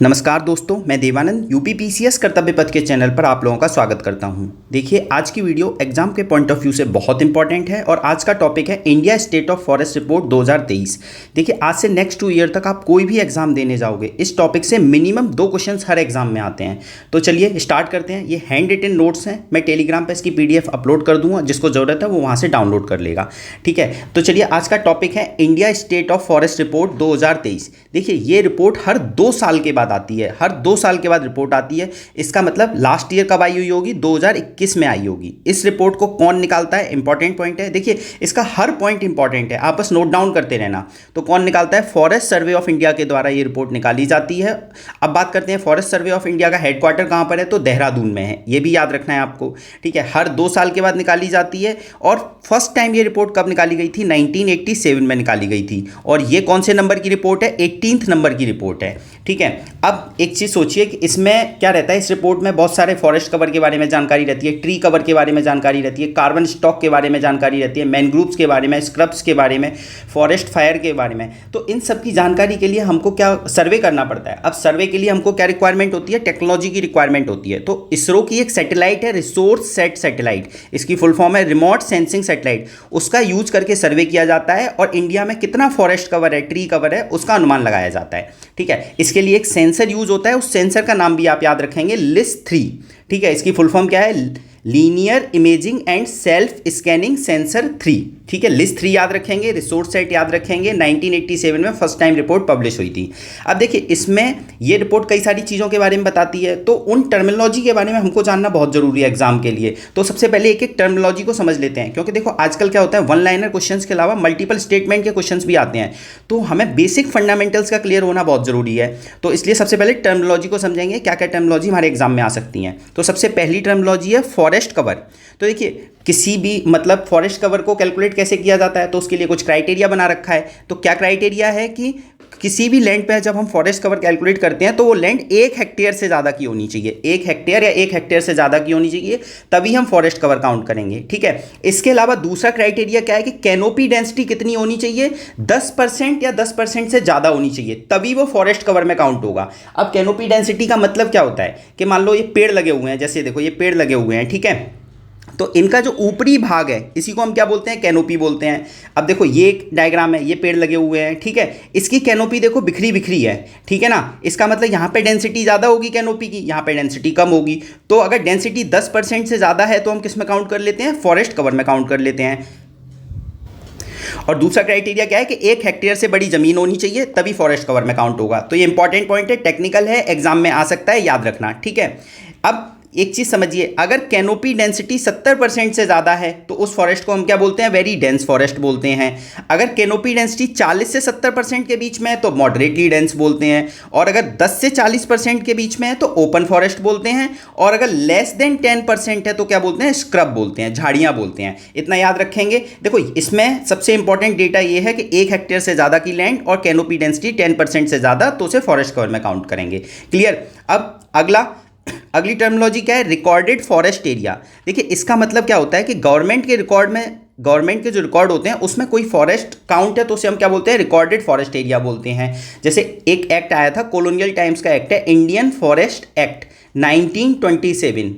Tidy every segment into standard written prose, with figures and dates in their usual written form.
नमस्कार दोस्तों, मैं देवानंद यूपीपीसीएस कर्तव्य पथ के चैनल पर आप लोगों का स्वागत करता हूं। देखिए, आज की वीडियो एग्जाम के पॉइंट ऑफ व्यू से बहुत इंपॉर्टेंट है और आज का टॉपिक है India state of forest report 2023। देखिए, आज से नेक्स्ट 2 ईयर तक आप कोई भी एग्जाम देने जाओगे, इस टॉपिक से मिनिमम 2 क्वेश्चंस हर एग्जाम में आते हैं। तो चलिए स्टार्ट करते हैं। ये हैंड रिटन नोट्स हैं, मैं टेलीग्राम पर इसकी PDF अपलोड कर दूंगा, जिसको ज़रूरत है वो वहाँ से डाउनलोड कर लेगा। ठीक है, तो चलिए आज का टॉपिक है India state of forest report 2023। देखिए, ये रिपोर्ट हर 2 साल के बाद आती है, हर 2 साल के बाद रिपोर्ट आती है। इसका मतलब लास्ट ईयर कब आई हुई होगी? 2021 में आई होगी। इस रिपोर्ट को कौन निकालता है? इंपॉर्टेंट पॉइंट है। देखिए, इसका हर पॉइंट इंपॉर्टेंट है, आप बस नोट डाउन करते रहना। तो कौन निकालता है? फॉरेस्ट सर्वे ऑफ इंडिया के द्वारा ये रिपोर्ट निकाली जाती है। अब बात करते हैं फॉरेस्ट सर्वे ऑफ इंडिया का हेडक्वार्टर कहाँ पर है, तो देहरादून में है। ये भी याद रखना है आपको। ठीक है, हर 2 साल के बाद निकाली जाती है। और फर्स्ट टाइम ये रिपोर्ट कब निकाली गई थी? 1987 में निकाली गई थी। और ये कौन से नंबर की रिपोर्ट है? 18th नंबर की रिपोर्ट है। ठीक है, अब एक चीज़ सोचिए कि इसमें क्या रहता है। इस रिपोर्ट में बहुत सारे फॉरेस्ट कवर के बारे में जानकारी रहती है, ट्री कवर के बारे में जानकारी रहती है, कार्बन स्टॉक के बारे में जानकारी रहती है, मैनग्रूव्स के बारे में, स्क्रब्स के बारे में, फॉरेस्ट फायर के बारे में। तो इन सब की जानकारी के लिए हमको क्या सर्वे करना पड़ता है। अब सर्वे के लिए हमको क्या रिक्वायरमेंट होती है? टेक्नोलॉजी की रिक्वायरमेंट होती है। तो इसरो की एक सैटेलाइट है, रिसोर्स सेट सैटेलाइट, इसकी फुल फॉर्म है रिमोट सेंसिंग सैटेलाइट। उसका यूज करके सर्वे किया जाता है और इंडिया में कितना फॉरेस्ट कवर है, ट्री कवर है, उसका अनुमान लगाया जाता है। ठीक है, इसके लिए एक सेंसर यूज होता है, उस सेंसर का नाम भी आप याद रखेंगे, LIS-3। ठीक है, इसकी फुल फॉर्म क्या है? Linear imaging and self scanning sensor 3। ठीक है, LIS-3 याद रखेंगे, रिसोर्स सेट याद रखेंगे। 1987 में फर्स्ट टाइम रिपोर्ट पब्लिश हुई थी। अब देखिए, इसमें ये रिपोर्ट कई सारी चीज़ों के बारे में बताती है, तो उन टर्मिनोलॉजी के बारे में हमको जानना बहुत ज़रूरी है एग्जाम के लिए। तो सबसे पहले एक एक टर्मिनोलॉजी को समझ लेते हैं, क्योंकि देखो आजकल क्या होता है, 1 लाइनर क्वेश्चंस के अलावा मल्टीपल स्टेटमेंट के क्वेश्चंस भी आते हैं। तो हमें बेसिक फंडामेंटल्स का क्लियर होना बहुत ज़रूरी है। तो इसलिए सबसे पहले टर्मिनोलॉजी को समझेंगे, क्या क्या टर्मिनोलॉजी हमारे एग्जाम में आ सकती हैं। तो सबसे पहली टर्मिनोलॉजी है फॉरेस्ट कवर। तो देखिए, किसी भी मतलब फॉरेस्ट कवर को कैलकुलेट कैसे किया जाता है, तो उसके लिए कुछ क्राइटेरिया बना रखा है। तो क्या क्राइटेरिया है कि किसी भी लैंड पे जब हम फॉरेस्ट कवर कैलकुलेट करते हैं तो वो लैंड 1 हेक्टेयर से ज़्यादा की होनी चाहिए। 1 हेक्टेयर या 1 हेक्टेयर से ज़्यादा की होनी चाहिए, तभी हम फॉरेस्ट कवर काउंट करेंगे। ठीक है, इसके अलावा दूसरा क्राइटेरिया क्या है कि कैनोपी डेंसिटी कितनी होनी चाहिए? 10% या 10% से ज़्यादा होनी चाहिए, तभी वो फॉरेस्ट कवर में काउंट होगा। अब कैनोपी डेंसिटी का मतलब क्या होता है कि मान लो ये पेड़ लगे हुए हैं, जैसे देखो ये पेड़ लगे हुए हैं। ठीक है, तो इनका जो ऊपरी भाग है, इसी को हम क्या बोलते हैं? कैनोपी बोलते हैं। अब देखो ये एक डायग्राम है, ये पेड़ लगे हुए हैं। ठीक है, इसकी कैनोपी देखो बिखरी बिखरी है। ठीक है ना, इसका मतलब यहाँ पे डेंसिटी ज़्यादा होगी कैनोपी की, यहाँ पे डेंसिटी कम होगी। तो अगर डेंसिटी 10% से ज़्यादा है तो हम किस में काउंट कर लेते हैं? फॉरेस्ट कवर में काउंट कर लेते हैं। और दूसरा क्राइटेरिया क्या है कि 1 हेक्टेयर से बड़ी जमीन होनी चाहिए, तभी फॉरेस्ट कवर में काउंट होगा। तो ये इंपॉर्टेंट पॉइंट है, टेक्निकल है, एग्जाम में आ सकता है, याद रखना। ठीक है, अब एक चीज़ समझिए, अगर कैनोपी डेंसिटी 70% से ज़्यादा है तो उस फॉरेस्ट को हम क्या बोलते हैं? वेरी डेंस फॉरेस्ट बोलते हैं। अगर कैनोपी डेंसिटी 40 से 70% के बीच में है तो मॉडरेटली डेंस बोलते हैं। और अगर 10 से 40% के बीच में है तो ओपन फॉरेस्ट बोलते हैं। और अगर लेस देन 10% है तो क्या बोलते हैं? स्क्रब बोलते हैं, झाड़ियाँ बोलते हैं। इतना याद रखेंगे। देखो, इसमें सबसे इंपॉर्टेंट डेटा ये है कि 1 हेक्टेयर से ज़्यादा की लैंड और कैनोपी डेंसिटी 10% से ज़्यादा, तो उसे फॉरेस्ट कवर में काउंट करेंगे। क्लियर? अब अगली टर्मिनोलॉजी क्या है? Recorded forest area. देखिए, इसका मतलब क्या होता है कि गवर्नमेंट के रिकॉर्ड में, गवर्नमेंट के जो रिकॉर्ड होते हैं उसमें कोई फॉरेस्ट काउंट है तो उसे हम क्या बोलते हैं? रिकॉर्डेड फॉरेस्ट एरिया बोलते हैं। जैसे एक एक्ट आया था, कॉलोनियल टाइम्स का एक्ट है, इंडियन फॉरेस्ट एक्ट 1927।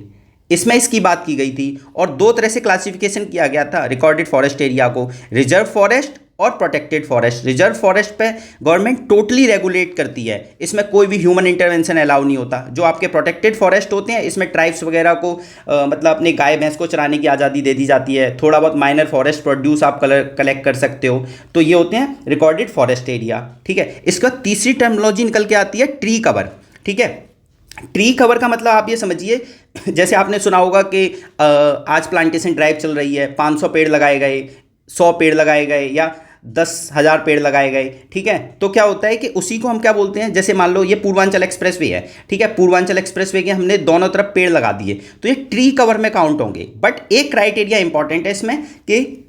इसमें इसकी बात की गई थी और 2 तरह से क्लासिफिकेशन किया गया था रिकॉर्डेड फॉरेस्ट एरिया को, रिजर्व फॉरेस्ट और प्रोटेक्टेड फॉरेस्ट। रिजर्व फॉरेस्ट पे गवर्नमेंट टोटली रेगुलेट करती है, इसमें कोई भी ह्यूमन इंटरवेंशन अलाउ नहीं होता। जो आपके प्रोटेक्टेड फॉरेस्ट होते हैं, इसमें ट्राइब्स वगैरह को मतलब अपने गाय भैंस को चराने की आज़ादी दे दी जाती है। थोड़ा बहुत माइनर फॉरेस्ट प्रोड्यूस आप कलेक्ट कर सकते हो। तो ये होते हैं रिकॉर्डेड फॉरेस्ट एरिया। ठीक है, इसका तीसरी टर्मिनोलॉजी निकल के आती है ट्री कवर। ठीक है, ट्री कवर का मतलब आप ये समझिए, जैसे आपने सुना होगा कि आज प्लांटेशन ड्राइव चल रही है, 500 पेड़ लगाए गए, 100 पेड़ लगाए गए या 10,000 पेड़ लगाए गए। ठीक है, तो क्या होता है कि उसी को हम क्या बोलते हैं? जैसे मान लो ये पूर्वांचल एक्सप्रेसवे है। ठीक है, पूर्वांचल एक्सप्रेसवे के हमने दोनों तरफ पेड़ लगा दिए, तो ये ट्री कवर में काउंट होंगे। बट एक क्राइटेरिया इंपॉर्टेंट है इसमें कि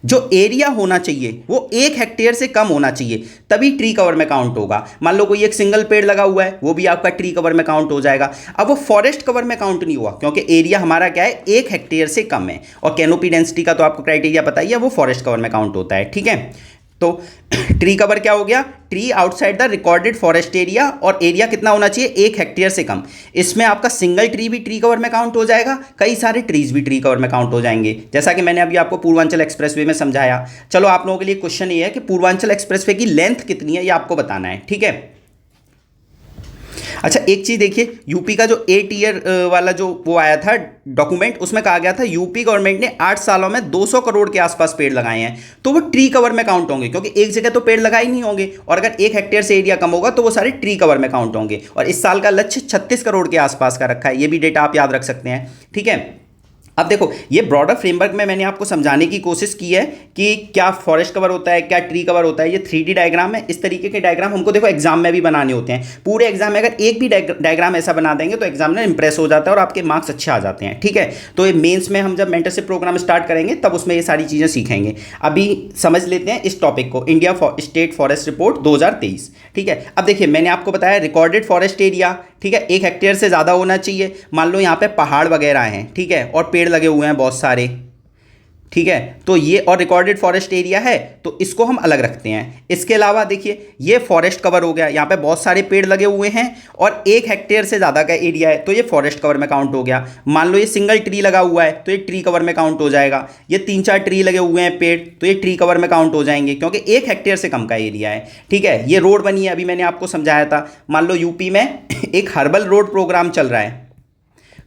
जो एरिया होना चाहिए वो 1 हेक्टेयर से कम होना चाहिए, तभी ट्री कवर में काउंट होगा। मान लो कोई एक सिंगल पेड़ लगा हुआ है, वो भी आपका ट्री कवर में काउंट हो जाएगा। अब वो फॉरेस्ट कवर में काउंट नहीं हुआ, क्योंकि एरिया हमारा क्या है? 1 हेक्टेयर से कम है। और कैनोपी डेंसिटी का तो आपको क्राइटेरिया पता ही है, वो फॉरेस्ट कवर में काउंट होता है। ठीक है, तो ट्री कवर क्या हो गया, tree outside the recorded forest area, और एरिया कितना होना चाहिए 1 हेक्टेयर से कम। इसमें आपका सिंगल ट्री भी ट्री कवर में काउंट हो जाएगा, कई सारे ट्रीज भी ट्री कवर में काउंट हो जाएंगे, जैसा कि मैंने अभी आपको पूर्वांचल एक्सप्रेसवे में समझाया। चलो आप लोगों के लिए क्वेश्चन ये है कि पूर्वांचल एक्सप्रेसवे की लेंथ कितनी है, ये आपको बताना है, ठीक है। अच्छा एक चीज़ देखिए, यूपी का जो 8 ईयर वाला जो वो आया था डॉक्यूमेंट, उसमें कहा गया था यूपी गवर्नमेंट ने 8 सालों में 200 करोड़ के आसपास पेड़ लगाए हैं, तो वो ट्री कवर में काउंट होंगे, क्योंकि एक जगह तो पेड़ लगाए नहीं होंगे, और अगर 1 हेक्टेयर से एरिया कम होगा तो वो सारे ट्री कवर में काउंट होंगे। और इस साल का लक्ष्य 36 करोड़ के आसपास का रखा है, ये भी डेटा आप याद रख सकते हैं, ठीक है। अब देखो ये ब्रॉडर फ्रेमवर्क में मैंने आपको समझाने की कोशिश की है कि क्या फॉरेस्ट कवर होता है, क्या ट्री कवर होता है। ये 3D डायग्राम है, इस तरीके के डायग्राम हमको देखो एग्जाम में भी बनाने होते हैं। पूरे एग्जाम में अगर एक भी डायग्राम ऐसा बना देंगे तो एग्जामिनर इंप्रेस हो जाता है और आपके मार्क्स अच्छे आ जाते हैं, ठीक है। तो ये मेंस में हम जब मेंटरशिप प्रोग्राम स्टार्ट करेंगे तब उसमें ये सारी चीज़ें सीखेंगे। अभी समझ लेते हैं इस टॉपिक को, इंडिया स्टेट फॉरेस्ट रिपोर्ट 2023, ठीक है। अब देखिए मैंने आपको बताया रिकॉर्डेड फॉरेस्ट एरिया, ठीक है, 1 हेक्टेयर से ज़्यादा होना चाहिए। मान लो यहाँ पे पहाड़ वगैरह हैं, ठीक है, और पेड़ लगे हुए हैं बहुत सारे, ठीक है, तो ये और रिकॉर्डेड फॉरेस्ट एरिया है तो इसको हम अलग रखते हैं। इसके अलावा देखिए ये फॉरेस्ट कवर हो गया, यहाँ पे बहुत सारे पेड़ लगे हुए हैं और 1 हेक्टेयर से ज़्यादा का एरिया है तो ये फॉरेस्ट कवर में काउंट हो गया। मान लो ये सिंगल ट्री लगा हुआ है तो ये ट्री कवर में काउंट हो जाएगा। ये 3-4 ट्री लगे हुए हैं पेड़ तो ये ट्री कवर में काउंट हो जाएंगे, क्योंकि 1 हेक्टेयर से कम का एरिया है, ठीक है। ये रोड बनी है, अभी मैंने आपको समझाया था। मान लो यूपी में एक हर्बल रोड प्रोग्राम चल रहा है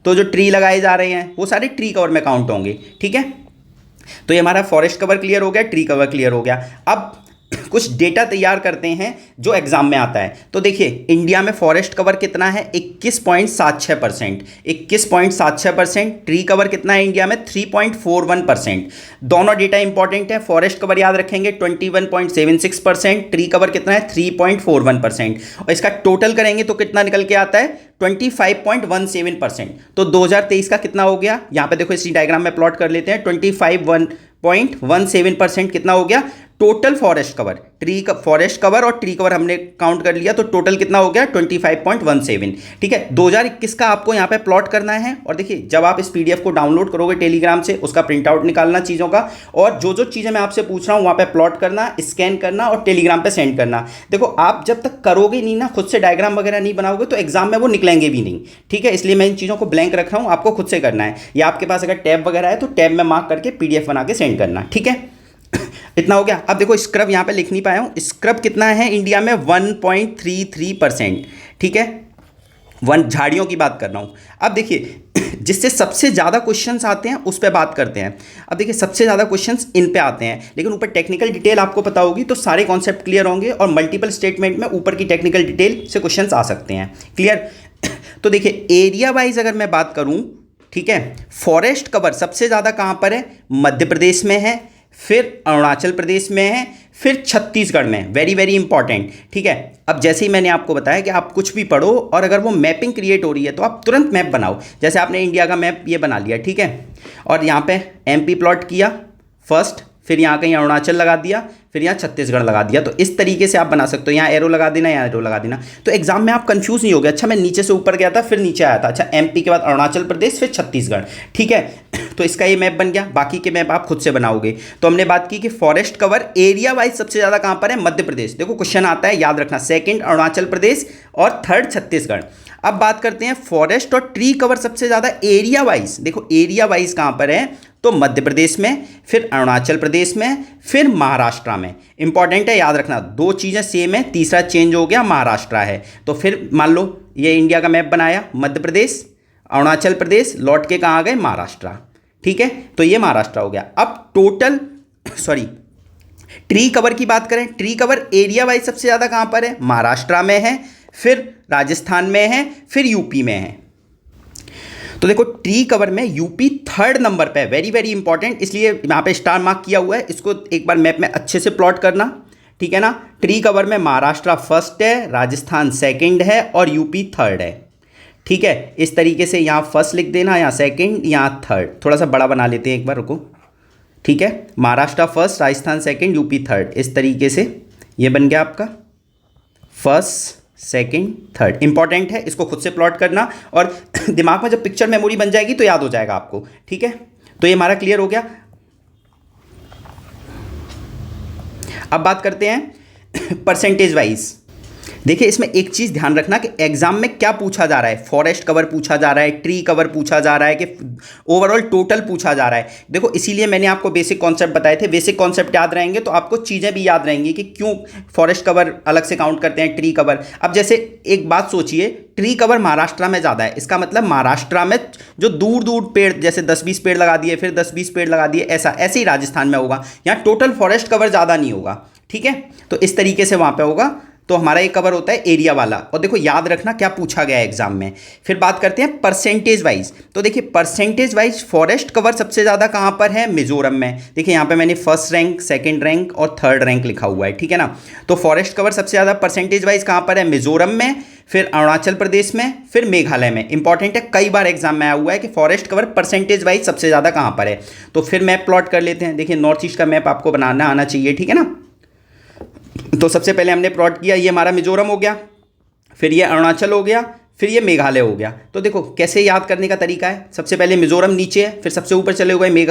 तो जो ट्री लगाए जा रहे हैं वो सारे ट्री कवर में काउंट होंगे, ठीक है। तो ये हमारा फॉरेस्ट कवर क्लियर हो गया, ट्री कवर क्लियर हो गया। अब कुछ डेटा तैयार करते हैं जो एग्जाम में आता है। तो देखिए इंडिया में फॉरेस्ट कवर कितना है 21.76%, 21.76%। ट्री कवर कितना है इंडिया में 3.41%। दोनों डेटा इंपॉर्टेंट है। फॉरेस्ट कवर याद रखेंगे 21.76%, ट्री कवर कितना है 3.41%, और इसका टोटल करेंगे तो कितना निकल के आता है 25.17%। तो 2023 का कितना हो गया, यहाँ पे देखो इसी डायग्राम में प्लॉट कर लेते हैं। 25.17% कितना हो गया total forest cover. Forest cover और ट्री कवर हमने काउंट कर लिया तो टोटल कितना हो गया 25.17, ठीक है। 2021 का आपको यहाँ पे प्लॉट करना है। और देखिए जब आप इस पीडीएफ को डाउनलोड करोगे टेलीग्राम से, उसका प्रिंट आउट निकालना चीज़ों का, और जो जो चीज़ें मैं आपसे पूछ रहा हूँ वहाँ पे प्लॉट करना, स्कैन करना और टेलीग्राम पे सेंड करना। देखो आप जब तक करोगे नहीं ना, खुद से डायग्राम वगैरह नहीं बनाओगे तो एग्जाम में वो निकलेंगे भी नहीं, ठीक है। इसलिए मैं इन चीज़ों को ब्लैंक रख रहा हूँ, आपको खुद से करना है। या आपके पास अगर टैब वगैरह है तो टैब में मार्क करके पीडीएफ बना के सेंड करना, ठीक है। इतना हो गया। अब देखो स्क्रब यहाँ पे लिख नहीं पाया हूँ, स्क्रब कितना है इंडिया में 1.33%, ठीक है। झाड़ियों की बात कर रहा हूँ। अब देखिए जिससे सबसे ज़्यादा क्वेश्चंस आते हैं उस पर बात करते हैं। अब देखिए सबसे ज़्यादा क्वेश्चंस इन पे आते हैं, लेकिन ऊपर टेक्निकल डिटेल आपको पता होगी तो सारे कॉन्सेप्ट क्लियर होंगे, और मल्टीपल स्टेटमेंट में ऊपर की टेक्निकल डिटेल से क्वेश्चंस आ सकते हैं, क्लियर। तो देखिए एरिया वाइज अगर मैं बात करूँ, ठीक है, फॉरेस्ट कवर सबसे ज़्यादा कहाँ पर है, मध्य प्रदेश में है, फिर अरुणाचल प्रदेश में है, फिर छत्तीसगढ़ में। वेरी वेरी इंपॉर्टेंट, ठीक है। अब जैसे ही मैंने आपको बताया कि आप कुछ भी पढ़ो और अगर वो मैपिंग क्रिएट हो रही है तो आप तुरंत मैप बनाओ। जैसे आपने इंडिया का मैप ये बना लिया, ठीक है, और यहाँ पे एमपी प्लॉट किया फर्स्ट, फिर यहाँ कहीं अरुणाचल लगा दिया, फिर यहाँ छत्तीसगढ़ लगा दिया। तो इस तरीके से आप बना सकते हो, यहाँ एरो लगा देना, यहाँ एरो लगा देना। तो एग्जाम में आप कंफ्यूज नहीं हो गए, अच्छा मैं नीचे से ऊपर गया था फिर नीचे आया था, अच्छा एमपी के बाद अरुणाचल प्रदेश फिर छत्तीसगढ़, ठीक है। तो इसका ये मैप बन गया, बाकी के मैप आप खुद से बनाओगे। तो हमने बात की कि फॉरेस्ट कवर एरिया वाइज सबसे ज़्यादा कहाँ पर है, मध्य प्रदेश। देखो क्वेश्चन आता है, याद रखना, सेकंड अरुणाचल प्रदेश और थर्ड छत्तीसगढ़। अब बात करते हैं फॉरेस्ट और ट्री कवर सबसे ज़्यादा एरिया वाइज। देखो एरिया वाइज कहाँ पर है, तो मध्य प्रदेश में, फिर अरुणाचल प्रदेश में, फिर महाराष्ट्र में। इंपॉर्टेंट है, याद रखना, दो चीज़ें सेम है, तीसरा चेंज हो गया, महाराष्ट्र है। तो फिर मान लो ये इंडिया का मैप बनाया, मध्य प्रदेश, अरुणाचल प्रदेश, लौट के कहाँ आ गए, महाराष्ट्र, ठीक है। तो ये महाराष्ट्र हो गया। अब टोटल ट्री कवर की बात करें, ट्री कवर एरिया वाइज सबसे ज़्यादा कहाँ पर है, महाराष्ट्र में है, फिर राजस्थान में है, फिर यूपी में है। तो देखो ट्री कवर में यूपी थर्ड नंबर पे है, वेरी वेरी इंपॉर्टेंट, इसलिए यहाँ पे स्टार मार्क किया हुआ है। इसको एक बार मैप में अच्छे से प्लॉट करना, ठीक है ना। ट्री कवर में महाराष्ट्र फर्स्ट है, राजस्थान सेकंड है और यूपी थर्ड है, ठीक है। इस तरीके से यहाँ फर्स्ट लिख देना, यहाँ सेकंड, यहाँ थर्ड। थोड़ा सा बड़ा बना लेते हैं एक बार, रुको, ठीक है। Maharashtra first, Rajasthan second, UP third, इस तरीके से ये बन गया आपका फर्स्ट सेकंड थर्ड। इंपॉर्टेंट है, इसको खुद से प्लॉट करना और दिमाग में जब पिक्चर मेमोरी बन जाएगी तो याद हो जाएगा आपको, ठीक है। तो ये हमारा क्लियर हो गया। अब बात करते हैं परसेंटेज वाइज। देखिए इसमें एक चीज़ ध्यान रखना कि एग्जाम में क्या पूछा जा रहा है। फॉरेस्ट कवर पूछा जा रहा है, ट्री कवर पूछा जा रहा है कि ओवरऑल टोटल पूछा जा रहा है। देखो इसीलिए मैंने आपको बेसिक कॉन्सेप्ट बताए थे। बेसिक कॉन्सेप्ट याद रहेंगे तो आपको चीज़ें भी याद रहेंगी कि क्यों फॉरेस्ट कवर अलग से काउंट करते हैं, ट्री कवर। अब जैसे एक बात सोचिए, ट्री कवर महाराष्ट्र में ज़्यादा है, इसका मतलब महाराष्ट्र में जो दूर दूर पेड़, जैसे 10-20 पेड़ लगा दिए, फिर 10-20 पेड़ लगा दिए, ऐसे ही राजस्थान में होगा। यहाँ टोटल फॉरेस्ट कवर ज़्यादा नहीं होगा, ठीक है। तो इस तरीके से वहाँ पे होगा। तो हमारा ये कवर होता है एरिया वाला। और देखो याद रखना क्या पूछा गया है एग्जाम में। फिर बात करते हैं परसेंटेज वाइज। तो देखिए परसेंटेज वाइज फॉरेस्ट कवर सबसे ज़्यादा कहाँ पर है, मिजोरम में। देखिए यहाँ पे मैंने फर्स्ट रैंक, सेकंड रैंक और थर्ड रैंक लिखा हुआ है, ठीक है ना। तो फॉरेस्ट कवर सबसे ज़्यादा परसेंटेज वाइज कहाँ पर है, मिजोरम में, फिर अरुणाचल प्रदेश में, फिर मेघालय में। इंपॉर्टेंट है, कई बार एग्जाम में आया हुआ है कि फॉरेस्ट कवर परसेंटेज वाइज सबसे ज़्यादा कहाँ पर है। तो फिर मैप प्लॉट कर लेते हैं। देखिए नॉर्थ ईस्ट का मैप आपको बनाना आना चाहिए, ठीक है ना। तो सबसे पहले हमने प्लॉट किया, ये हमारा मिजोरम हो गया, फिर ये अरुणाचल हो गया, फिर ये मेघालय हो गया। तो देखो कैसे याद करने का तरीका है। सबसे पहले मिजोरम नीचे है, फिर सबसे ऊपर चले गए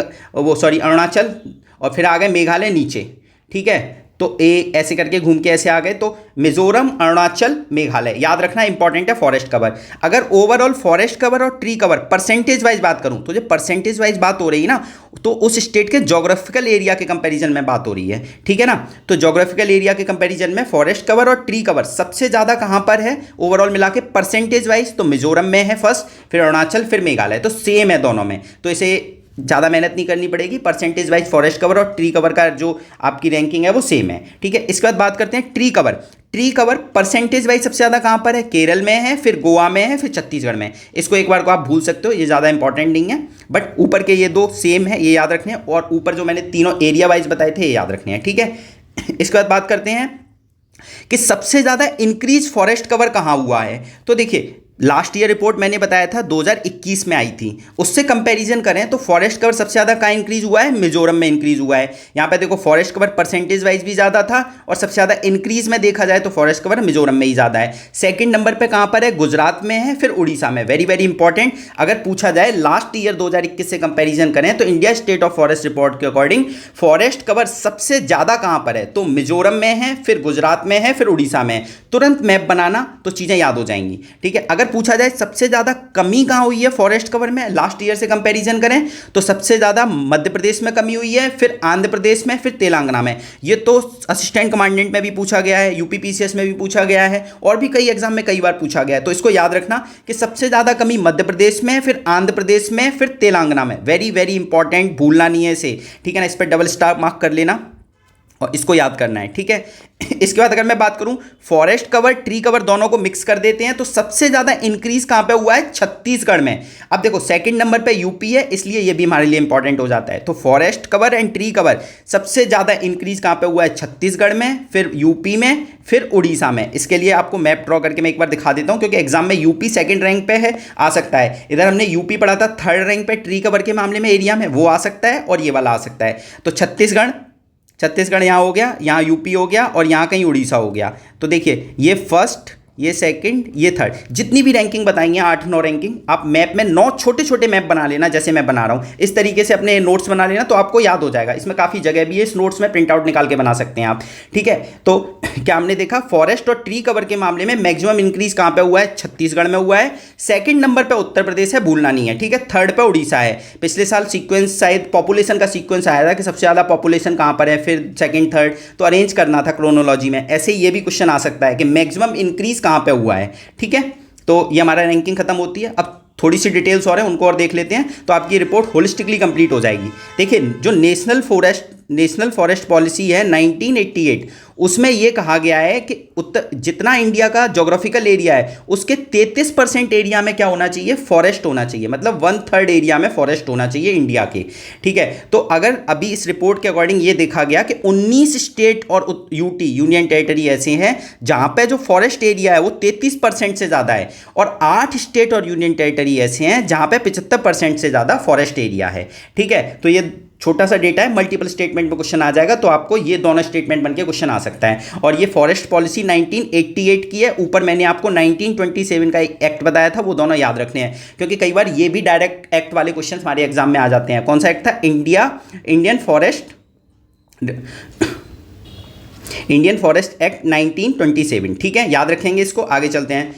अरुणाचल, और फिर आ गए मेघालय नीचे, ठीक है। तो ऐसे करके घूम के ऐसे आ गए। तो मिजोरम, अरुणाचल, मेघालय याद रखना इंपॉर्टेंट है फॉरेस्ट कवर। अगर ओवरऑल फॉरेस्ट कवर और ट्री कवर परसेंटेज वाइज बात करूं तो जो परसेंटेज वाइज बात हो रही है ना, तो उस स्टेट के जोग्राफिकल एरिया के कंपैरिजन में बात हो रही है, ठीक है ना। तो जोग्राफिकल एरिया के कंपैरिजन में फॉरेस्ट कवर और ट्री कवर सबसे ज़्यादा कहाँ पर है ओवरऑल मिला के परसेंटेज वाइज, तो मिजोरम में है फर्स्ट, फिर अरुणाचल, फिर मेघालय। तो सेम है दोनों में, तो इसे ज़्यादा मेहनत नहीं करनी पड़ेगी। परसेंटेज वाइज फॉरेस्ट कवर और ट्री कवर का जो आपकी रैंकिंग है वो सेम है, ठीक है। इसके बाद बात करते हैं tree cover. Tree cover percentage wise सबसे ज़्यादा कहाँ पर है, केरल में है, फिर गोवा में है, फिर छत्तीसगढ़ में। इसको एक बार को आप भूल सकते हो, ये ज़्यादा इंपॉर्टेंट नहीं है, बट ऊपर के ये दो सेम है, ये याद रखने हैं। और ऊपर जो मैंने तीनों एरिया वाइज बताए थे ये याद रखने हैं, ठीक है। इसके बाद बात करते हैं कि सबसे ज़्यादा इंक्रीज फॉरेस्ट कवर कहाँ हुआ है। तो देखिए लास्ट ईयर रिपोर्ट मैंने बताया था 2021 में आई थी, उससे कंपैरिजन करें तो फॉरेस्ट कवर सबसे ज़्यादा कहाँ इंक्रीज हुआ है, मिजोरम में इंक्रीज हुआ है। यहाँ पे देखो फॉरेस्ट कवर परसेंटेज वाइज भी ज़्यादा था, और सबसे ज़्यादा इंक्रीज में देखा जाए तो फॉरेस्ट कवर मिजोरम में ही ज़्यादा है। सेकंड नंबर पे कहाँ पर है, गुजरात में है, फिर उड़ीसा में। वेरी वेरी इंपॉर्टेंट, अगर पूछा जाए लास्ट ईयर 2021 से कंपेरिजन करें तो India state of forest report के अकॉर्डिंग फॉरेस्ट कवर सबसे ज़्यादा कहाँ पर है, तो मिजोरम में है, फिर गुजरात में है, फिर उड़ीसा में है। तुरंत मैप बनाना तो चीज़ें याद हो जाएंगी, ठीक है। अगर पूछा जाए सबसे ज़्यादा कमी कहाँ हुई है फॉरेस्ट कवर में लास्ट ईयर से कंपैरिजन करें तो सबसे ज़्यादा मध्य प्रदेश में कमी हुई है, फिर आंध्र प्रदेश में, फिर तेलंगाना में। ये तो असिस्टेंट कमांडेंट में भी पूछा गया है, यूपी पीसीएस में भी पूछा गया है, और भी कई एग्जाम में कई बार पूछा गया है। तो इसको याद रखना कि सबसे ज़्यादा कमी मध्य प्रदेश में, फिर आंध्र प्रदेश में, फिर तेलंगाना में। वेरी वेरी इंपॉर्टेंट, भूलना नहीं है इसे, ठीक है ना। इस पर डबल स्टार मार्क कर लेना और इसको याद करना है, ठीक है। इसके बाद अगर मैं बात करूं फॉरेस्ट कवर ट्री कवर दोनों को मिक्स कर देते हैं तो सबसे ज्यादा इंक्रीज कहां पे हुआ है, छत्तीसगढ़ में। अब देखो सेकंड नंबर पे यूपी है, इसलिए ये भी हमारे लिए इंपॉर्टेंट हो जाता है। तो forest cover and tree cover सबसे ज्यादा इंक्रीज कहां पे हुआ है, छत्तीसगढ़ में, फिर यूपी में, फिर उड़ीसा में। इसके लिए आपको मैप ड्रॉ करके मैं एक बार दिखा देता हूं, क्योंकि एग्जाम में यूपी सेकंड रैंक पे है, आ सकता है। इधर हमने यूपी पढ़ा था थर्ड रैंक पे ट्री कवर के मामले में एरिया में, वो आ सकता है, और ये वाला आ सकता है। तो छत्तीसगढ़ यहाँ हो गया, यहाँ यूपी हो गया, और यहाँ कहीं उड़ीसा हो गया। तो देखिए ये फर्स्ट, ये सेकंड, ये थर्ड, जितनी भी रैंकिंग बताएंगे 8-9 रैंकिंग, आप मैप में 9 छोटे छोटे मैप बना लेना, जैसे मैं बना रहा हूँ इस तरीके से अपने नोट्स बना लेना, तो आपको याद हो जाएगा। इसमें काफ़ी जगह भी है, इस नोट्स में प्रिंट आउट निकाल के बना सकते हैं आप, ठीक है। तो क्या हमने देखा, फॉरेस्ट और ट्री कवर के मामले में मैक्सिमम इंक्रीज कहाँ पे हुआ है, छत्तीसगढ़ में हुआ है। सेकंड नंबर पे उत्तर प्रदेश है, भूलना नहीं है, ठीक है। थर्ड पे उड़ीसा है। पिछले साल सीक्वेंस शायद पॉपुलेशन का सीक्वेंस आया था कि सबसे ज़्यादा पॉपुलेशन कहाँ पर है, फिर सेकंड थर्ड, तो अरेंज करना था क्रोनोलॉजी में। ऐसे ये भी क्वेश्चन आ सकता है कि मैक्सिमम इंक्रीज कहाँ पे हुआ है, ठीक है। तो ये हमारा रैंकिंग खत्म होती है। अब थोड़ी सी डिटेल्स और हैं, उनको और देख लेते हैं, तो आपकी रिपोर्ट होलिस्टिकली कंप्लीट हो जाएगी। देखिए जो नेशनल फॉरेस्ट पॉलिसी है 1988, उसमें यह कहा गया है कि जितना इंडिया का ज्योग्राफिकल एरिया है उसके 33% एरिया में क्या होना चाहिए, फॉरेस्ट होना चाहिए। मतलब 1/3 एरिया में फॉरेस्ट होना चाहिए इंडिया के, ठीक है। तो अगर अभी इस रिपोर्ट के अकॉर्डिंग ये देखा गया कि 19 स्टेट और यूटी यूनियन टेरिटरी ऐसे हैं जहां पे जो फॉरेस्ट एरिया है वो 33% से ज़्यादा है, और 8 स्टेट और यूनियन टेरिटरी ऐसे हैं जहां पे 75% से ज़्यादा फॉरेस्ट एरिया है, ठीक है। तो ये छोटा सा डेटा है, मल्टीपल स्टेटमेंट में क्वेश्चन आ जाएगा, तो आपको ये दोनों स्टेटमेंट बनके क्वेश्चन आ सकता है। और ये फॉरेस्ट पॉलिसी 1988 की है। ऊपर मैंने आपको 1927 का एक एक्ट बताया था, वो दोनों याद रखने हैं, क्योंकि कई बार ये भी डायरेक्ट एक्ट वाले क्वेश्चन हमारे एग्जाम में आ जाते हैं। कौन सा एक्ट था, Indian forest Indian forest act 1927, ठीक है, याद रखेंगे इसको। आगे चलते हैं।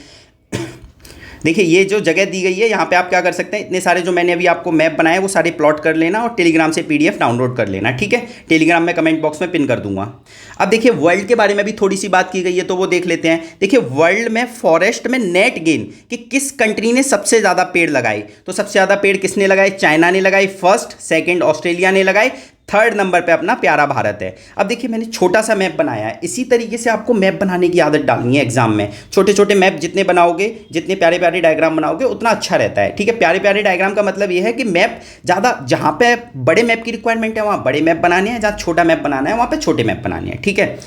देखिए ये जो जगह दी गई है यहाँ पे आप क्या कर सकते हैं, इतने सारे जो मैंने अभी आपको मैप बनाए वो सारे प्लॉट कर लेना और टेलीग्राम से पीडीएफ डाउनलोड कर लेना, ठीक है। टेलीग्राम में कमेंट बॉक्स में पिन कर दूंगा। अब देखिए वर्ल्ड के बारे में भी थोड़ी सी बात की गई है तो वो देख लेते हैं। देखिए वर्ल्ड में फॉरेस्ट में नेट गेन कि किस कंट्री ने सबसे ज़्यादा पेड़ लगाए, तो सबसे ज़्यादा पेड़ किसने लगाए, चाइना ने लगाई फर्स्ट, सेकेंड ऑस्ट्रेलिया ने लगाए, थर्ड नंबर पे अपना प्यारा भारत है। अब देखिए मैंने छोटा सा मैप बनाया है, इसी तरीके से आपको मैप बनाने की आदत डालनी है एग्जाम में। छोटे छोटे मैप जितने बनाओगे, जितने प्यारे प्यारे डायग्राम बनाओगे उतना अच्छा रहता है, ठीक है। प्यारे प्यारे डायग्राम का मतलब ये है कि मैप ज़्यादा, जहाँ पे बड़े मैप की रिक्वायरमेंट है वहाँ बड़े मैप बनाने हैं, जहाँ छोटा मैप बनाना है वहाँ पे छोटे मैप बनाने हैं, ठीक है।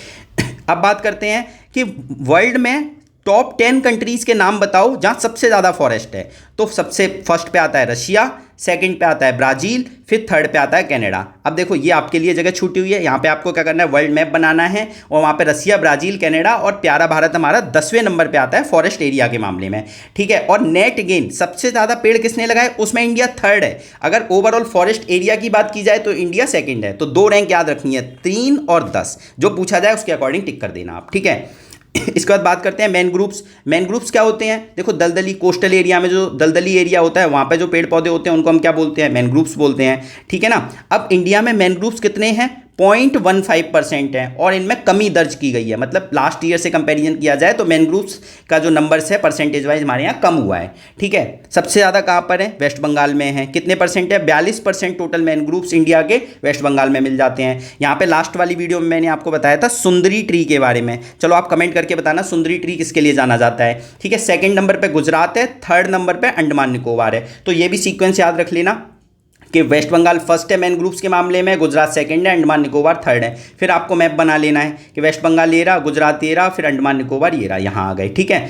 अब बात करते हैं कि वर्ल्ड में टॉप 10 कंट्रीज़ के नाम बताओ जहाँ सबसे ज़्यादा फॉरेस्ट है। तो सबसे फर्स्ट पे आता है रशिया, सेकंड पे आता है ब्राज़ील, फिर थर्ड पे आता है कनाडा। अब देखो ये आपके लिए जगह छूटी हुई है, यहाँ पे आपको क्या करना है, वर्ल्ड मैप बनाना है और वहाँ पे रशिया, ब्राज़ील, कनाडा और प्यारा भारत हमारा 10वें नंबर पे आता है फॉरेस्ट एरिया के मामले में, ठीक है। और नेट गेन सबसे ज़्यादा पेड़ किसने लगाए, उसमें इंडिया थर्ड है। अगर ओवरऑल फॉरेस्ट एरिया की बात की जाए तो इंडिया सेकेंड है। तो 2 रैंक याद रखनी है, 3 और 10, जो पूछा जाए उसके अकॉर्डिंग टिक कर देना आप, ठीक है। इसके बाद बात करते हैं मैनग्रूव्स। मैनग्रूव्स क्या होते हैं, देखो दलदली कोस्टल एरिया में जो दलदली एरिया होता है वहाँ पे जो पेड़ पौधे होते हैं उनको हम क्या बोलते हैं, मैनग्रूव्स बोलते हैं, ठीक है ना। अब इंडिया में मैनग्रूव्स कितने हैं, 0.15% है और इनमें कमी दर्ज की गई है। मतलब लास्ट ईयर से कंपैरिजन किया जाए तो मैनग्रूव्स का जो नंबर्स है परसेंटेज वाइज हमारे यहाँ कम हुआ है, ठीक है। सबसे ज़्यादा कहाँ पर है, वेस्ट बंगाल में है। कितने परसेंट है, 42% टोटल मैनग्रूव्स इंडिया के वेस्ट बंगाल में मिल जाते हैं। यहाँ पे लास्ट वाली वीडियो में मैंने आपको बताया था सुंदरी ट्री के बारे में। चलो आप कमेंट करके बताना सुंदरी ट्री किसके लिए जाना जाता है, ठीक है। सेकेंड नंबर पर गुजरात है, थर्ड नंबर पर अंडमान निकोबार है। तो ये भी सीक्वेंस याद रख लेना कि वेस्ट बंगाल फर्स्ट है मैनग्रूव्स के मामले में, गुजरात सेकंड है, अंडमान निकोबार थर्ड है। फिर आपको मैप बना लेना है कि वेस्ट बंगाल ये रहा, गुजरात ये रहा, फिर अंडमान निकोबार ये रहा, यहाँ आ गए, ठीक है।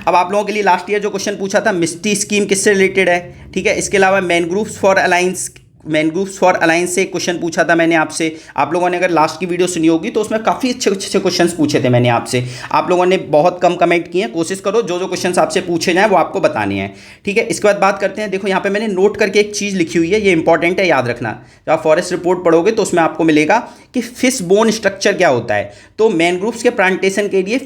अब आप लोगों के लिए लास्ट ईयर जो क्वेश्चन पूछा था मिस्टी स्कीम किससे रिलेटेड है, ठीक है। इसके अलावा मैनग्रूव्स फॉर अलायंस से क्वेश्चन पूछा था मैंने आपसे। आप लोगों ने अगर लास्ट की वीडियो सुनी होगी तो उसमें काफ़ी अच्छे अच्छे क्वेश्चंस पूछे थे मैंने आपसे। आप लोगों ने बहुत कम कमेंट किए हैं, कोशिश करो जो जो क्वेश्चंस आपसे पूछे जाएं वो आपको बताने हैं, ठीक है। इसके बाद बात करते हैं, देखो यहाँ पे मैंने नोट करके एक चीज़ लिखी हुई है, ये इंपॉर्टेंट है, याद रखना। जब आप फॉरेस्ट रिपोर्ट पढ़ोगे तो उसमें आपको मिलेगा कि फिश बोन स्ट्रक्चर क्या होता है। तो मैनग्रूव्स के प्लांटेशन के लिए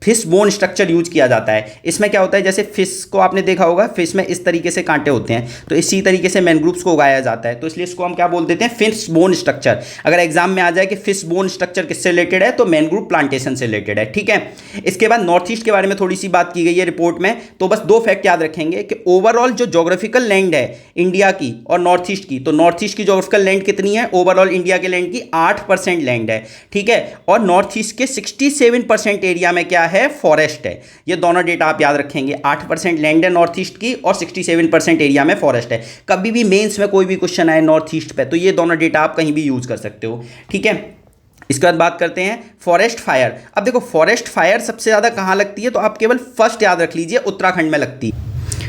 फिश बोन स्ट्रक्चर यूज किया जाता है। इसमें क्या होता है, जैसे फिश को आपने देखा होगा, फिश में इस तरीके से कांटे होते हैं, तो इसी तरीके से मैनग्रूव्स को उगाया जाता है। तो इसलिए इसको हम क्या बोल देते हैं, फिश बोन स्ट्रक्चर। अगर एग्जाम में आ जाए कि फिश बोन स्ट्रक्चर किससे रिलेटेड है तो मैनग्रूव प्लांटेशन से रिलेटेड है, ठीक है। इसके बाद नॉर्थ ईस्ट के बारे में थोड़ी सी बात की गई है रिपोर्ट में, तो बस 2 फैक्ट याद रखेंगे कि ओवरऑल जो जोग्राफिकल लैंड है इंडिया की और नॉर्थ ईस्ट की, तो नॉर्थ ईस्ट की जोग्राफिकल लैंड कितनी है, ओवरऑल इंडिया के लैंड की 8% लैंड है, ठीक है। और नॉर्थ ईस्ट के 67% एरिया में क्या है, फॉरेस्ट है। ये दोनों डेटा आप याद रखेंगे, 8% लैंड है नॉर्थ ईस्ट की और 67% एरिया में फॉरेस्ट है। कभी भी मेंस में कोई भी क्वेश्चन आए नॉर्थ ईस्ट पे तो ये दोनों डेटा आप कहीं भी यूज कर सकते हो, ठीक है। इसके बाद बात करते हैं फॉरेस्ट फायर। अब देखो फॉरेस्ट फायर सबसे ज़्यादा कहाँ लगती है, तो आप केवल फर्स्ट याद रख लीजिए, उत्तराखंड में लगती है।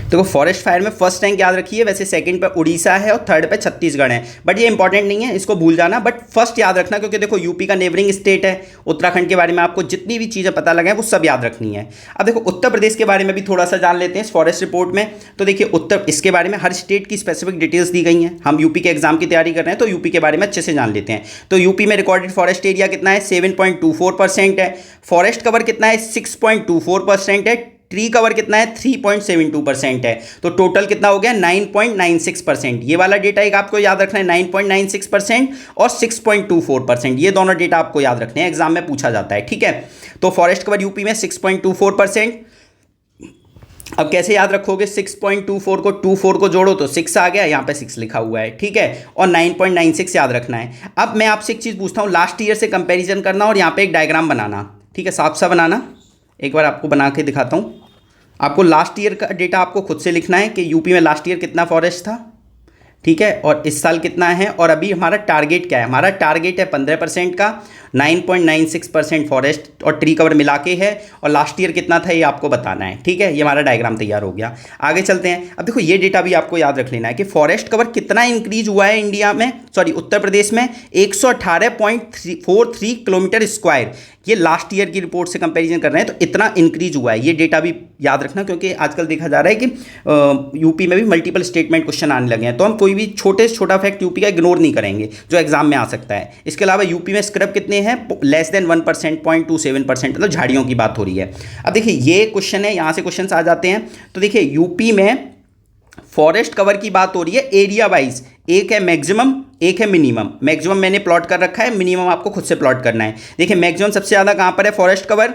देखो फॉरेस्ट फायर में फर्स्ट रैंक याद रखिए, वैसे सेकंड पे उड़ीसा है और थर्ड पे छत्तीसगढ़ है, बट ये इंपॉर्टेंट नहीं है, इसको भूल जाना, बट फर्स्ट याद रखना क्योंकि देखो यूपी का नेबरिंग स्टेट है। उत्तराखंड के बारे में आपको जितनी भी चीज़ें पता लगे वो सब याद रखनी है। अब देखो उत्तर प्रदेश के बारे में भी थोड़ा सा जान लेते हैं इस फॉरेस्ट रिपोर्ट में। तो देखिए इसके बारे में हर स्टेट की स्पेसिफिक डिटेल्स दी गई हैं। हम यूपी के एग्जाम की तैयारी कर रहे हैं तो यूपी के बारे में अच्छे से जान लेते हैं। तो यूपी में रिकॉर्डेड फॉरेस्ट एरिया कितना है, 7.24% है। फॉरेस्ट कवर कितना है, 6.24% है। ट्री कवर कितना है, 3.72% है। तो टोटल कितना हो गया, 9.96%। ये वाला डेटा एक आपको याद रखना है, 9.96% और 6.24%। ये दोनों डेटा आपको याद रखने हैं, एग्जाम में पूछा जाता है, ठीक है। तो फॉरेस्ट कवर यूपी में 6.24%। अब कैसे याद रखोगे, 6.24 को 24 को जोड़ो तो 6 आ गया, यहाँ पे 6 लिखा हुआ है, ठीक है। और 9.96 याद रखना है। अब मैं आपसे एक चीज़ पूछता हूँ, लास्ट ईयर से कंपेरिजन करना और यहाँ पे एक डायग्राम बनाना, ठीक है, साफ सा बनाना। एक बार आपको बना के दिखाता हूँ। आपको लास्ट ईयर का डेटा आपको खुद से लिखना है कि यूपी में लास्ट ईयर कितना फॉरेस्ट था, ठीक है, और इस साल कितना है, और अभी हमारा टारगेट क्या है। हमारा टारगेट है 15% का, 9.96% फॉरेस्ट और ट्री कवर मिला के है, और लास्ट ईयर कितना था ये आपको बताना है, ठीक है। ये हमारा डायग्राम तैयार हो गया। आगे चलते हैं। अब देखो ये डेटा भी आपको याद रख लेना है कि फॉरेस्ट कवर कितना इंक्रीज हुआ है इंडिया में, उत्तर प्रदेश में 118.43 किलोमीटर स्क्वायर। ये लास्ट ईयर की रिपोर्ट से कंपैरिजन कर रहे हैं, तो इतना इंक्रीज हुआ है। ये डेटा भी याद रखना क्योंकि आजकल देखा जा रहा है कि यूपी में भी मल्टीपल स्टेटमेंट क्वेश्चन आने लगे हैं। तो हम कोई भी छोटे से छोटा फैक्ट यूपी का इग्नोर नहीं करेंगे जो एग्जाम में आ सकता है। इसके अलावा यूपी में स्क्रब कितने हैं, लेस देन 1%, 0.27%, मतलब झाड़ियों की बात हो रही है। अब देखिए ये क्वेश्चन है, यहाँ से क्वेश्चन आ जाते हैं। तो देखिए यूपी में फॉरेस्ट कवर की बात हो रही है एरिया वाइज, एक है मैक्सिमम, एक है मिनिमम। मैक्सिमम मैंने प्लॉट कर रखा है, मिनिमम आपको खुद से प्लॉट करना है। देखिए मैक्सिमम सबसे ज़्यादा कहाँ पर है, फॉरेस्ट कवर,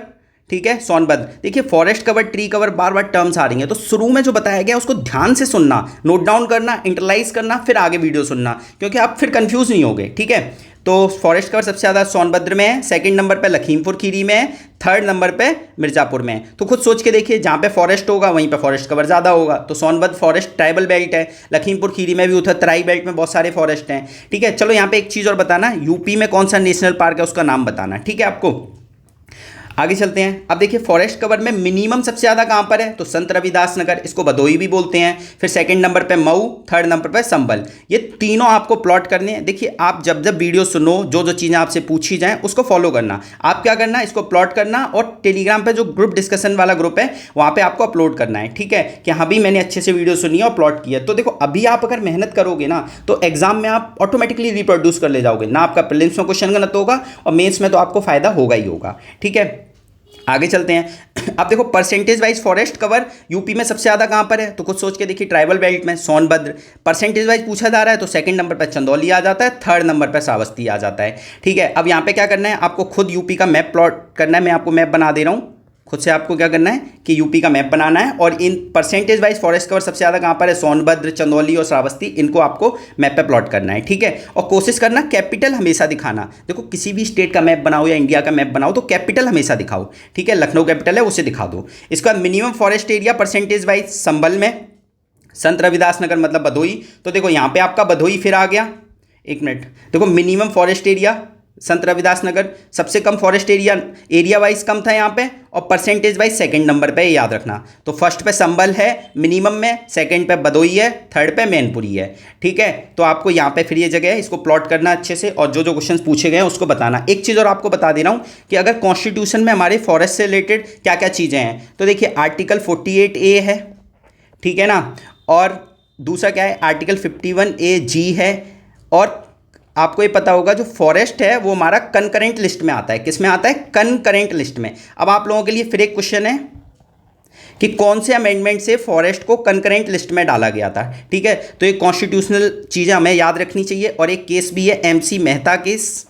ठीक है, सोनभद्र। देखिए फॉरेस्ट कवर, ट्री कवर, बार बार टर्म्स आ रही हैं, तो शुरू में जो बताया गया उसको ध्यान से सुनना, नोट डाउन करना, इंटरलाइज करना, फिर आगे वीडियो सुनना, क्योंकि आप फिर कंफ्यूज नहीं होगे, ठीक है। तो फॉरेस्ट कवर सबसे ज़्यादा सोनभद्र में है, सेकंड नंबर पे लखीमपुर खीरी में है, थर्ड नंबर पे मिर्ज़ापुर में है। तो खुद सोच के देखिए, जहाँ पे फॉरेस्ट होगा वहीं पे फॉरेस्ट कवर ज़्यादा होगा। तो सोनभद्र फॉरेस्ट ट्राइबल बेल्ट है, लखीमपुर खीरी में भी उत्तराई बेल्ट में बहुत सारे फॉरेस्ट हैं, ठीक है। चलो यहाँ पे एक चीज़ और बताना, यूपी में कौन सा नेशनल पार्क है उसका नाम बताना, ठीक है आपको। आगे चलते हैं। अब देखिए फॉरेस्ट कवर में मिनिमम सबसे ज़्यादा कहाँ पर है, तो संत रविदास नगर, इसको भदोही भी बोलते हैं। फिर सेकंड नंबर पे मऊ, थर्ड नंबर पे संभल। ये तीनों आपको प्लॉट करने हैं। देखिए आप जब जब वीडियो सुनो, जो जो चीज़ें आपसे पूछी जाएं उसको फॉलो करना। आप क्या करना, इसको प्लॉट करना और टेलीग्राम पर जो ग्रुप डिस्कशन वाला ग्रुप है वहाँ पर आपको अपलोड करना है, ठीक है, कि हाँ भी मैंने अच्छे से वीडियो सुनी है और प्लॉट किया। तो देखो अभी आप अगर मेहनत करोगे ना तो एग्जाम में आप ऑटोमेटिकली रिप्रोड्यूस कर ले जाओगे ना, आपका प्रीलिम्स में क्वेश्चन गलत होगा और मेंस में तो आपको फायदा होगा ही होगा, ठीक है। आगे चलते हैं। अब देखो percentage wise forest cover UP में सबसे ज़्यादा कहाँ पर है, तो कुछ सोच के देखिए, ट्राइबल बेल्ट में सोनभद्र। परसेंटेज वाइज पूछा जा रहा है तो सेकंड नंबर पर चंदौली आ जाता है, थर्ड नंबर पर श्रावस्ती आ जाता है, ठीक है। अब यहाँ पे क्या करना है, आपको खुद यूपी का मैप प्लॉट करना है। मैं आपको मैप बना दे रहा हूँ, खुद से आपको क्या करना है कि यूपी का मैप बनाना है और in percentage wise forest cover सबसे ज़्यादा कहाँ पर है, सोनभद्र, चंदौली और श्रावस्ती, इनको आपको मैप पे प्लॉट करना है, ठीक है। और कोशिश करना कैपिटल हमेशा दिखाना। देखो किसी भी स्टेट का मैप बनाओ या इंडिया का मैप बनाओ तो कैपिटल हमेशा दिखाओ, ठीक है। लखनऊ कैपिटल है उसे दिखा दो। इसका minimum forest area percentage wise Sambhal में, संत रविदास नगर मतलब भदोही। तो देखो यहाँ पे आपका भदोही फिर आ गया, एक मिनट, देखो मिनिमम फॉरेस्ट एरिया संत रविदास नगर, सबसे कम फॉरेस्ट एरिया वाइज कम था यहाँ पे, और परसेंटेज वाइज सेकंड नंबर पे, याद रखना। तो फर्स्ट पे संभल है मिनिमम में, सेकंड पे भदोही है, थर्ड पे मैनपुरी है, ठीक है। तो आपको यहाँ पे फिर ये जगह है, इसको प्लॉट करना अच्छे से और जो जो क्वेश्चन पूछे गए हैं उसको बताना। एक चीज़ और आपको बता दे रहा हूँ कि अगर कॉन्स्टिट्यूशन में हमारे फॉरेस्ट से रिलेटेड क्या क्या चीज़ें हैं, तो देखिए आर्टिकल 48A है, ठीक है ना, और दूसरा क्या है, आर्टिकल 51AG है। और आपको ये पता होगा जो फॉरेस्ट है वो हमारा कनकरेंट लिस्ट में आता है। किस में आता है, कनकरेंट लिस्ट में। अब आप लोगों के लिए फिर एक क्वेश्चन है कि कौन से अमेंडमेंट से फॉरेस्ट को कनकरेंट लिस्ट में डाला गया था, ठीक है। तो ये कॉन्स्टिट्यूशनल चीज़ें हमें याद रखनी चाहिए। और एक केस भी है MC मेहता केस,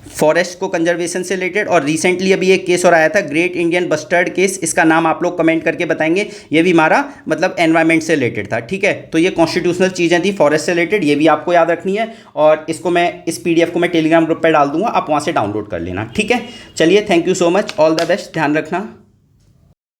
फॉरेस्ट को कंजर्वेशन से रिलेटेड। और रिसेंटली अभी एक केस और आया था, ग्रेट इंडियन बस्टर्ड केस, इसका नाम आप लोग कमेंट करके बताएंगे। ये भी हमारा मतलब एनवायरनमेंट से रिलेटेड था, ठीक है। तो ये कॉन्स्टिट्यूशनल चीज़ें थी फॉरेस्ट से रिलेटेड, ये भी आपको याद रखनी है। और इसको मैं, इस PDF को मैं टेलीग्राम ग्रुप पर डाल दूंगा, आप वहाँ से डाउनलोड कर लेना, ठीक है। चलिए, thank you so much, all the best, ध्यान रखना।